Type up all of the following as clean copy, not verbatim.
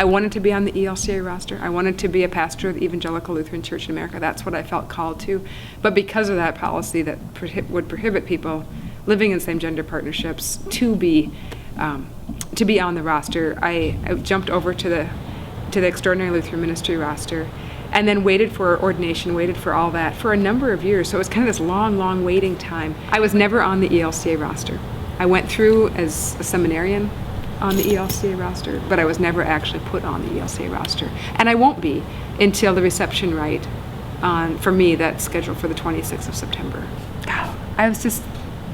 I wanted to be on the ELCA roster. I wanted to be a pastor of the Evangelical Lutheran Church in America. That's what I felt called to. But because of that policy that would prohibit people living in same-gender partnerships to be on the roster, I jumped over to the Extraordinary Lutheran Ministry roster, and then waited for ordination, waited for all that for a number of years. So it was kind of this long, long waiting time. I was never on the ELCA roster. I went through as a seminarian on the ELCA roster, but I was never actually put on the ELCA roster. And I won't be until the reception rite for me, that's scheduled for the 26th of September. I was just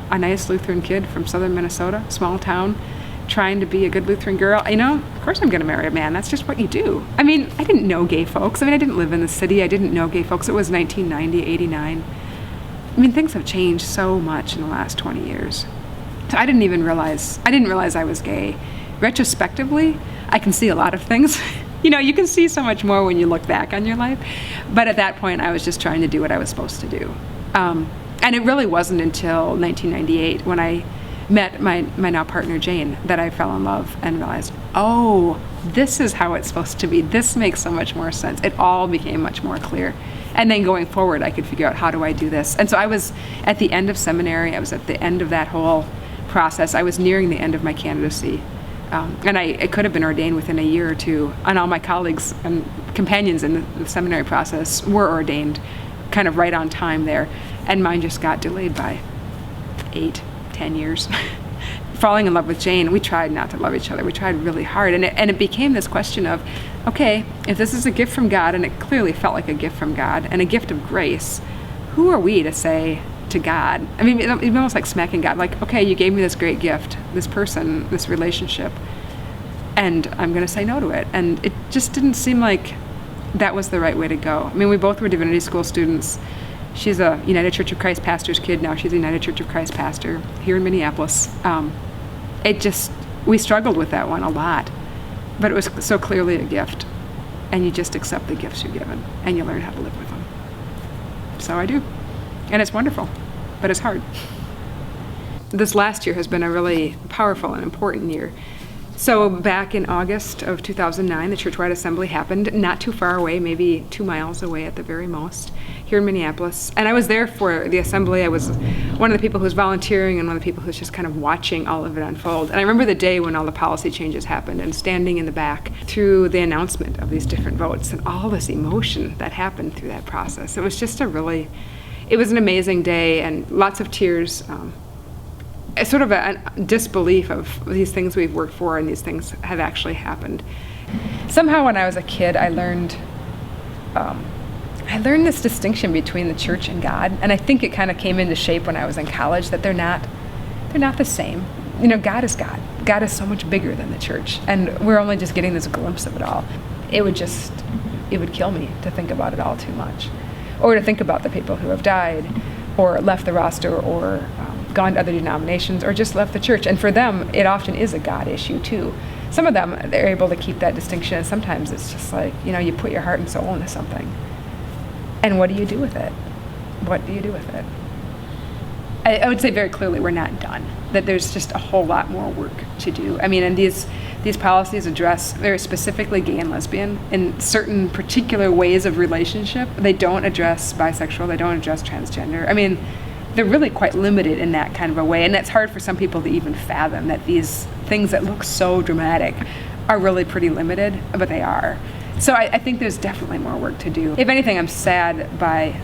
a nice Lutheran kid from southern Minnesota, small town, trying to be a good Lutheran girl. Of course I'm gonna marry a man. That's just what you do. I didn't know gay folks. I didn't live in the city. I didn't know gay folks. It was 1990, 89. Things have changed so much in the last 20 years. So I didn't realize I was gay. Retrospectively, I can see a lot of things. You can see so much more when you look back on your life. But at that point, I was just trying to do what I was supposed to do. And it really wasn't until 1998 when I met my now partner Jane that I fell in love and realized, oh, this is how it's supposed to be. This makes so much more sense. It all became much more clear. And then going forward, I could figure out, how do I do this? And so I was at the end of seminary. I was at the end of that whole process. I was nearing the end of my candidacy. And I could have been ordained within a year or two. And all my colleagues and companions in the seminary process were ordained kind of right on time there. And mine just got delayed by 8-10 years. Falling in love with Jane, we tried not to love each other. We tried really hard. And it became this question of, okay, if this is a gift from God, and it clearly felt like a gift from God, and a gift of grace, who are we to say to God? It's almost like smacking God. Like, okay, you gave me this great gift, this person, this relationship, and I'm going to say no to it. And it just didn't seem like that was the right way to go. We both were divinity school students. She's a United Church of Christ pastor's kid. Now she's a United Church of Christ pastor here in Minneapolis. We struggled with that one a lot, but it was so clearly a gift, and you just accept the gifts you're given, and you learn how to live with them. So I do, and it's wonderful, but it's hard. This last year has been a really powerful and important year. So back in August of 2009, the churchwide assembly happened not too far away, maybe 2 miles away at the very most, here in Minneapolis. And I was there for the assembly. I was one of the people who was volunteering and one of the people who was just kind of watching all of it unfold. And I remember the day when all the policy changes happened and standing in the back through the announcement of these different votes and all this emotion that happened through that process. It was just it was an amazing day and lots of tears. Sort of a disbelief of these things we've worked for and these things have actually happened. Somehow when I was a kid, I learned this distinction between the church and God, and I think it kind of came into shape when I was in college, that they're not the same. God is God. God is so much bigger than the church, and we're only just getting this glimpse of it all. It would kill me to think about it all too much, or to think about the people who have died, or left the roster, or gone to other denominations, or just left the church. And for them, it often is a God issue too. Some of them, they're able to keep that distinction, and sometimes it's just like, you put your heart and soul into something. And what do you do with it? What do you do with it? I would say very clearly we're not done, that there's just a whole lot more work to do. And these policies address very specifically gay and lesbian in certain particular ways of relationship. They don't address bisexual, they don't address transgender. They're really quite limited in that kind of a way, and it's hard for some people to even fathom that these things that look so dramatic are really pretty limited, but they are. So I think there's definitely more work to do. If anything, I'm sad by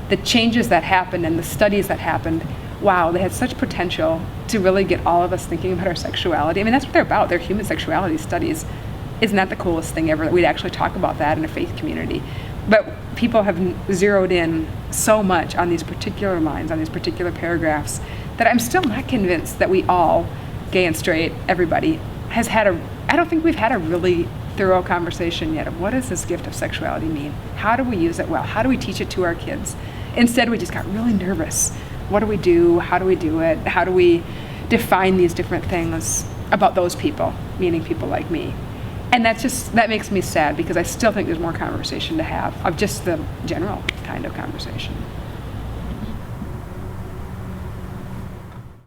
the changes that happened and the studies that happened. Wow, they had such potential to really get all of us thinking about our sexuality. That's what they're about. They're human sexuality studies. Isn't that the coolest thing ever, that we'd actually talk about that in a faith community? But people have zeroed in so much on these particular lines, on these particular paragraphs, that I'm still not convinced that we all, gay and straight, everybody, I don't think we've had a really thorough conversation yet of what does this gift of sexuality mean? How do we use it well? How do we teach it to our kids? Instead, we just got really nervous. What do we do? How do we do it? How do we define these different things about those people, meaning people like me? And that makes me sad, because I still think there's more conversation to have of just the general kind of conversation.